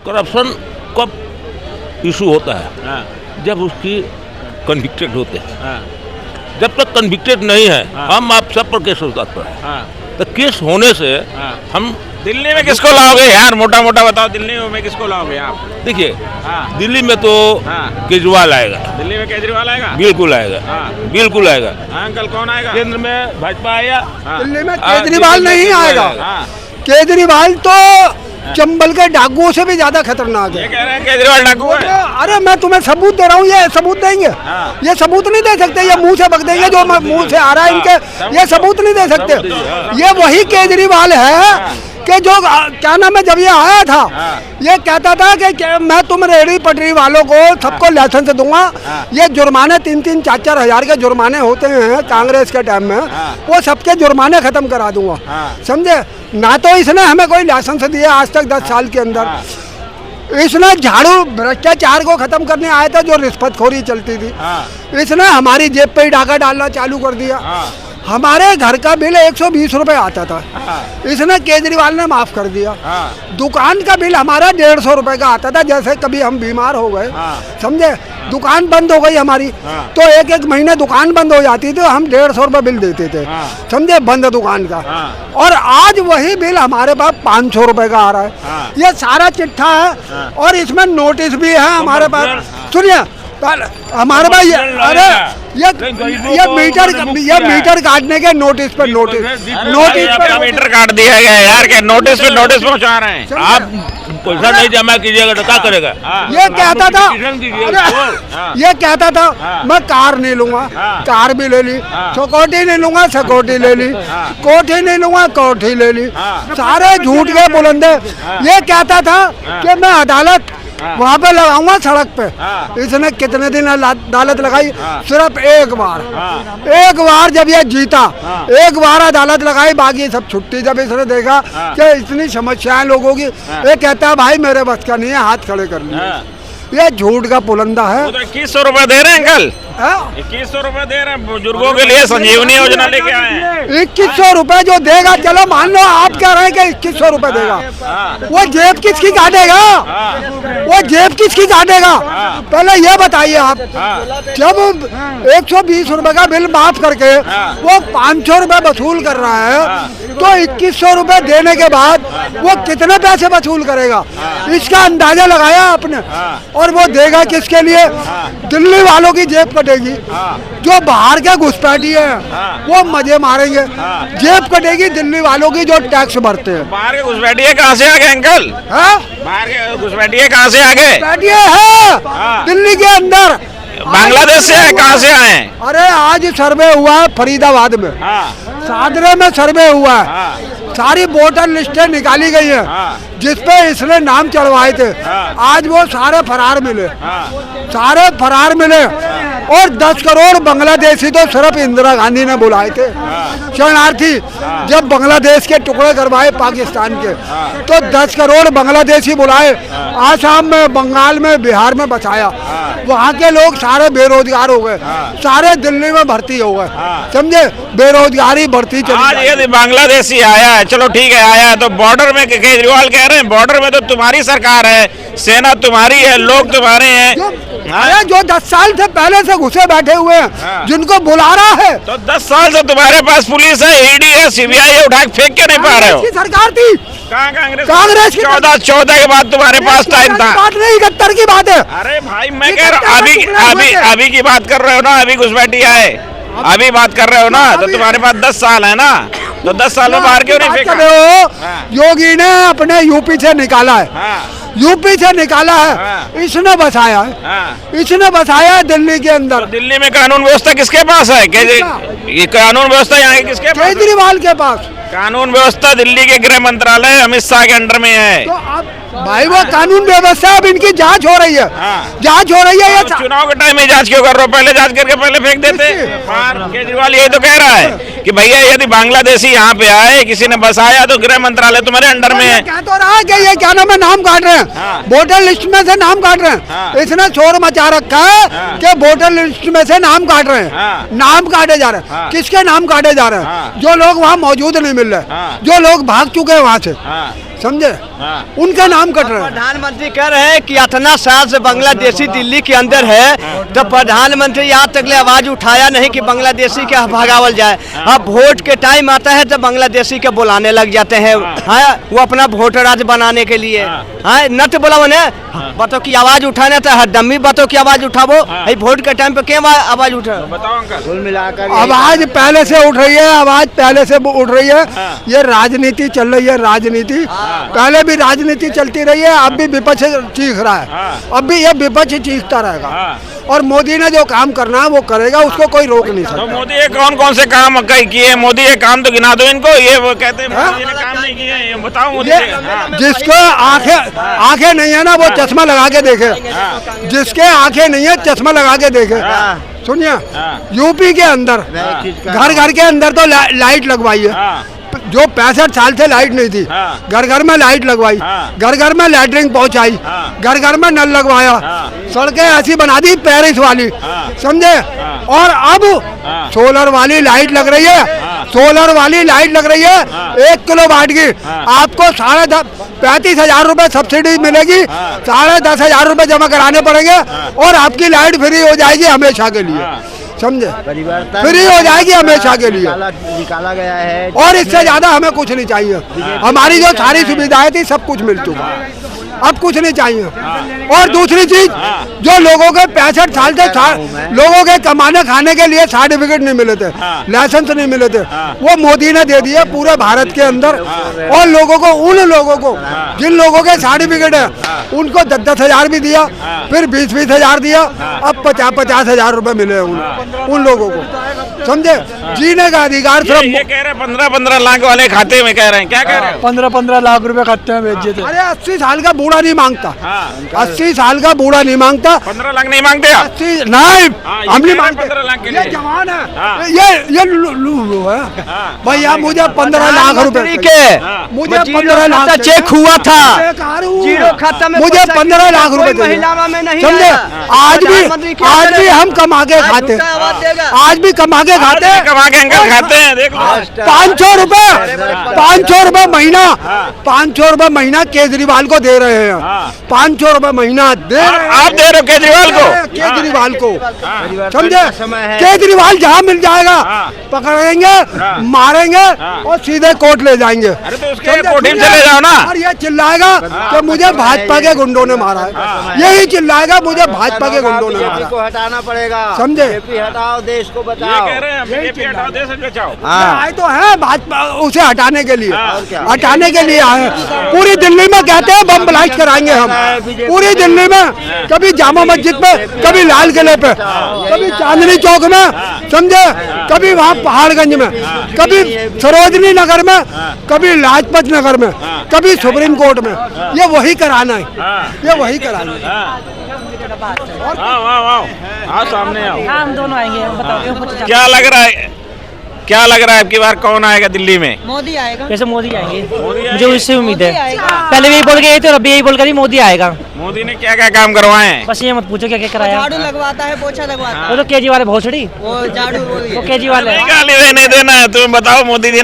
Corruption कब issue होता है? जब उसकी कन्विक्टेड होते हैं। जब तक कन्विक्टेड नहीं है हम आप सब पर केस होता है। तो केस होने से हम दिल्ली में किसको लाओगे यार, मोटा मोटा बताओ, दिल्ली में किसको लाओगे आप? देखिए दिल्ली में तो केजरीवाल आएगा। दिल्ली में केजरीवाल आएगा? बिल्कुल आएगा, बिल्कुल आएगा। अंकल कौन आएगा? केंद्र में भाजपा आएगा। दिल्ली में केजरीवाल नहीं आएगा। केजरीवाल तो चंबल के डाकुओं से भी ज्यादा खतरनाक ये है। कह रहे हैं केजरीवाल डाकू है। अरे मैं तुम्हें सबूत दे रहा हूँ, ये सबूत देंगे? ये सबूत नहीं दे सकते, ये मुंह से बक देंगे जो मुंह से आ रहा है इनके, ये सबूत नहीं दे सकते। ये वही केजरीवाल है कि जो क्या नाम है, जब ये आया था ये कहता था कि मैं तुम रेहड़ी पटरी वालों को सबको लाइसेंस दूंगा। ये जुर्माने 3-3, 4-4 हजार के जुर्माने होते हैं कांग्रेस के टाइम में, वो सबके जुर्माने खत्म करा दूंगा। समझे ना? तो इसने हमें कोई लाइसेंस दिया आज तक 10 साल के अंदर। इसने झाड़ू भ्रष्टाचार को खत्म करने आया था, जो रिश्वतखोरी चलती थी। इसने हमारी जेब पे ही डाका डालना चालू कर दिया। हमारे घर का बिल 120 रुपए आता था, इसने केजरीवाल ने माफ कर दिया। दुकान का बिल हमारा 150 रुपए का आता था, जैसे कभी हम बीमार हो गए, समझे, दुकान बंद हो गई हमारी, तो एक महीने दुकान बंद हो जाती थी, हम 150 रुपए बिल देते थे, समझे, बंद दुकान का। और आज वही बिल हमारे पास 500 रुपए का आ रहा है। ये सारा चिट्ठा है और इसमें नोटिस भी है हमारे पास। सुनिए हमारे पास अरे ये मीटर काटने के नोटिस पर नोटिस पर मीटर काट दिया गया यार, के नोटिस पे नोटिस पहुंचा रहे हैं। आप पैसा नहीं जमा कीजिएगा तो क्या करेगा? ये कहता था, ये कहता था मैं कार नहीं लूंगा, कार भी ले ली, सिक्योरिटी नहीं लूंगा, सिक्योरिटी ले ली, कोठी नहीं लूंगा, कोठी ले ली, सारे झूठ के बुलंदे। ये कहता था कि मैं अदालत वहाँ पे लगाऊंगा सड़क पे। इसने कितने दिन अदालत लगाई? सिर्फ एक बार जब ये जीता, एक बार अदालत लगाई, बाकी सब छुट्टी। जब इसने देखा कि इतनी समस्याएं लोगों की, ये कहता है भाई मेरे बस का नहीं है, हाथ खड़े कर लिए। ये झूठ का पुलंदा है। 2100 रुपए दे रहे हैं अंकल, 2100 रुपए दे रहे हैं बुजुर्गों के लिए, संजीवनी योजना लेके आए हैं। 2100 रुपए जो देगा, चलो मान लो आप कह रहे हैं कि 2100 रुपए देगा, वो जेब किसकी काटेगा? वो जेब किसकी काटेगा? पहले ये बताइए आप। जब 120 रुपए का बिल माफ करके वो 500 रुपए वसूल कर रहा है, तो 2100 रुपए देने के बाद वो कितने पैसे वसूल करेगा? इसका अंदाजा लगाया आपने? और वो देगा किसके लिए? दिल्ली वालों की जेब कटेगी। जो बाहर के घुसपैठिए हैं वो मजे मारेंगे, जेब कटेगी दिल्ली वालों की जो टैक्स भरते हैं। बाहर के घुसपैठिए कहाँ से आ गए अंकल? बाहर के घुसपैठिए कहाँ से आ गए? घुसपैठिए है दिल्ली के अंदर, बांग्लादेश से कहाँ से आए? अरे आज सर्वे हुआ है फरीदाबाद में, सादरे में सर्वे हुआ है, सारी वोटर लिस्टें निकाली गई है जिसपे इसने नाम चढ़वाए थे। आज वो सारे फरार मिले, सारे फरार मिले। और 10 करोड़ बांग्लादेशी तो सिर्फ इंदिरा गांधी ने बुलाए थे शरणार्थी। जब बांग्लादेश के टुकड़े करवाए पाकिस्तान के, तो 10 करोड़ बांग्लादेशी बुलाए, आसाम में, बंगाल में, बिहार में बचाया। वहाँ के लोग सारे बेरोजगार हो गए, सारे दिल्ली में भर्ती हो गए, समझे, बेरोजगारी बढ़ती चली। यदि बांग्लादेशी आया है, चलो ठीक है आया है, तो बॉर्डर में केजरीवाल कह रहे हैं बॉर्डर में तो तुम्हारी सरकार है, सेना तुम्हारी है, लोग तुम्हारे हैं। अरे जो 10 साल से पहले से घुसे बैठे हुए हैं, जिनको बुला रहा है, तो 10 साल से तुम्हारे पास पुलिस है, ईडी है, सीबीआई है, उठा के फेंक के नहीं पा रहे हो? सरकार थी कहाँ कांग्रेस? 14 के बाद तुम्हारे पास टाइम था। बात नहीं, 71 की बात है। अरे भाई मैं कह रहा हूँ अभी की बात कर रहे हो ना, अभी घुसपैठी आए, अभी बात कर रहे हो ना, तो तुम्हारे पास 10 साल है ना, तो 10 साल में बाहर क्यों नहीं फेंका? योगी ने अपने यूपी से निकाला है, यूपी से निकाला है, इसने बसाया है, इसने बसाया है दिल्ली के अंदर। तो दिल्ली में कानून व्यवस्था किसके पास है? ये कानून व्यवस्था यहाँ किसके पास? केजरीवाल के पास। कानून व्यवस्था दिल्ली के गृह मंत्रालय अमित शाह के अंडर में है। तो अब भाई वो कानून व्यवस्था, अब इनकी जांच हो रही है, जांच हो रही है। ये चुनाव के टाइम में जांच क्यों कर रहे हो? पहले जांच करके पहले फेंक देते। केजरीवाल यही तो कह रहा है कि भैया यदि बांग्लादेशी यहाँ पे आए, किसी ने बसाया, तो गृह मंत्रालय तुम्हारे अंडर में है। कह तो रहा है कि ये क्या नाम है, नाम काट रहे हैं, वोटर लिस्ट में से नाम काट रहे हैं। इसने शोर मचा रखा है कि वोटर लिस्ट में से नाम काट रहे हैं, नाम काटे जा रहे हैं। किसके नाम काटे जा रहे हैं? जो लोग वहाँ मौजूद नहीं मिल रहे, जो लोग भाग चुके हैं वहाँ से, समझे, हाँ। उनका नाम कट रहा है। प्रधानमंत्री कह रहे हैं कि 18 साल से बांग्लादेशी दिल्ली के अंदर है, तो प्रधानमंत्री आज तक ले आवाज उठाया नहीं कि बांग्लादेशी के भगावल जाए। अब वोट के टाइम आता है तो बांग्लादेशी के बुलाने लग जाते हैं, हाँ, वो अपना वोटर आज बनाने के लिए, हाँ, न तो बोला मैंने बातों की आवाज उठाने तो हर डम्मी बातों की आवाज उठावो, वोट के टाइम पे क्या आवाज उठा। बताओ अंकल। कुल मिलाकर आवाज पहले से उठ रही है, आवाज पहले से उठ रही है। ये राजनीति चल रही है, राजनीति पहले भी राजनीति चलती रही है, अब भी विपक्ष चीख रहा है, अब भी ये विपक्ष चीखता रहेगा। और मोदी ने जो काम करना है वो करेगा, उसको कोई रोक नहीं तो सकता। मोदी ये कौन कौन से काम किए? मोदी ये काम तो गिना दो इनको, ये वो कहते हैं मोदी ने काम नहीं किए, ये बताओ मोदी ये ने। हाँ। जिसको आंखें नहीं है ना वो चश्मा लगा के देखे, जिसके आंखें नहीं है चश्मा लगा के देखे। सुनिए, यूपी के अंदर घर घर के अंदर तो लाइट लगवाई है, जो 65 साल से लाइट नहीं थी, घर घर में लाइट लगवाई, घर घर में लैटरिन पहुंचाई, घर घर में नल लगवाया, सड़कें ऐसी बना दी पेरिस वाली, समझे। और अब सोलर वाली लाइट लग रही है, सोलर वाली लाइट लग रही है 1 किलोवाट की, आपको 35,000 रुपए सब्सिडी मिलेगी, 10,500 रुपए जमा कराने पड़ेंगे और आपकी लाइट फ्री हो जाएगी हमेशा के लिए, समझे, फ्री हो जाएगी हमेशा के लिए। निकाला गया है और इससे ज्यादा हमें कुछ नहीं चाहिए, हमारी जो सारी सुविधाएं थी सब कुछ मिल चुका है, अब कुछ नहीं चाहिए। और दूसरी चीज, जो लोगों के 65 साल से लोगों के कमाने खाने के लिए सर्टिफिकेट नहीं मिले थे, लाइसेंस नहीं मिले थे, वो मोदी ने दे दिए पूरे भारत के अंदर। और लोगों को, उन लोगों को जिन लोगों के सर्टिफिकेट है उनको 10-10 हजार भी दिया, फिर 20-20 हजार दिया, अब 50-50 हजार रुपए मिले उन लोगों को, समझे। जीने का अधिकार सिर्फ ये कह रहे 15-15 लाख वाले खाते में कह रहे हैं, क्या कह रहे हैं? 15-15 लाख रुपए खाते में भेज देते। अरे 80 साल का बूढ़ा नहीं मांगता, 80 साल का बूढ़ा नहीं मांगता, 15 लाख नहीं मांगते आप? 80 नहीं, हम नहीं मांगते। 15 लाख के ये लिए जवान है, ये लूलू है भैया। मुझे 15 लाख रुपए के मुझे 15 लाख चेक हुआ था, जीरो खाता में मुझे 15 लाख रुपए महिलावा में नहीं समझे। आज भी हम कमा के खाते, आज भी कमा के खाते, कमा के अंकल खाते हैं, देख लो। 500 रुपए महीना, 500 रुपए महीना केजरीवाल को दे रहे हैं, 500 रुपए महीना दे रहे हैं। आप दे रहे हो केजरीवाल को? केजरीवाल को, समझे। केजरीवाल जहाँ मिल जाएगा पकड़ेंगे, मारेंगे और सीधे कोर्ट ले जाएंगे। अरे तो उसके कोर्ट में चले जाओ ना। और ये चिल्लाएगा कि मुझे भाजपा के गुंडों ने मारा है, यही चिल्लाएगा मुझे भाजपा के गुंडों ने मारा। को हटाना पड़ेगा, समझे। बीजेपी हटाओ, देश को ये बचाओ। कह रहे हैं बीजेपी हटाओ, देश बचाओ। आए तो है भाजपा उसे हटाने के लिए, हटाने के लिए आए। पूरी दिल्ली में कहते हैं बम ब्लास्ट कराएंगे हम, पूरी दिल्ली में, कभी जामा मस्जिद पे, कभी लाल किले पे, कभी चांदनी चौक में, समझे, कभी वहाँ पहाड़गंज में, कभी सरोजनी नगर में, कभी लाजपत नगर में, कभी सुप्रीम कोर्ट में। ये वही कराना है, ये वही कराना है। आओ सामने आओ। हाँ, हम दोनों आएंगे, बताओ क्या लग रहा है, क्या लग रहा है आपकी बार कौन आएगा दिल्ली में? मोदी आएगा। कैसे मोदी आएंगे? मोदी मुझे उससे उम्मीद है, आएगा। पहले भी यही बोल के गए थे और अभी यही बोल कर ही मोदी आएगा। मोदी ने क्या क्या काम करवाए हैं? बस ये मत पूछो क्या क्या कराया। झाड़ू लगवाता है, पोछा लगवाता है, वो तो केजरीवाल है, भोसड़ी, वो झाड़ू वो केजरीवाल है। नहीं गाली नहीं देना है, तुम्हें बताओ मोदी जी ने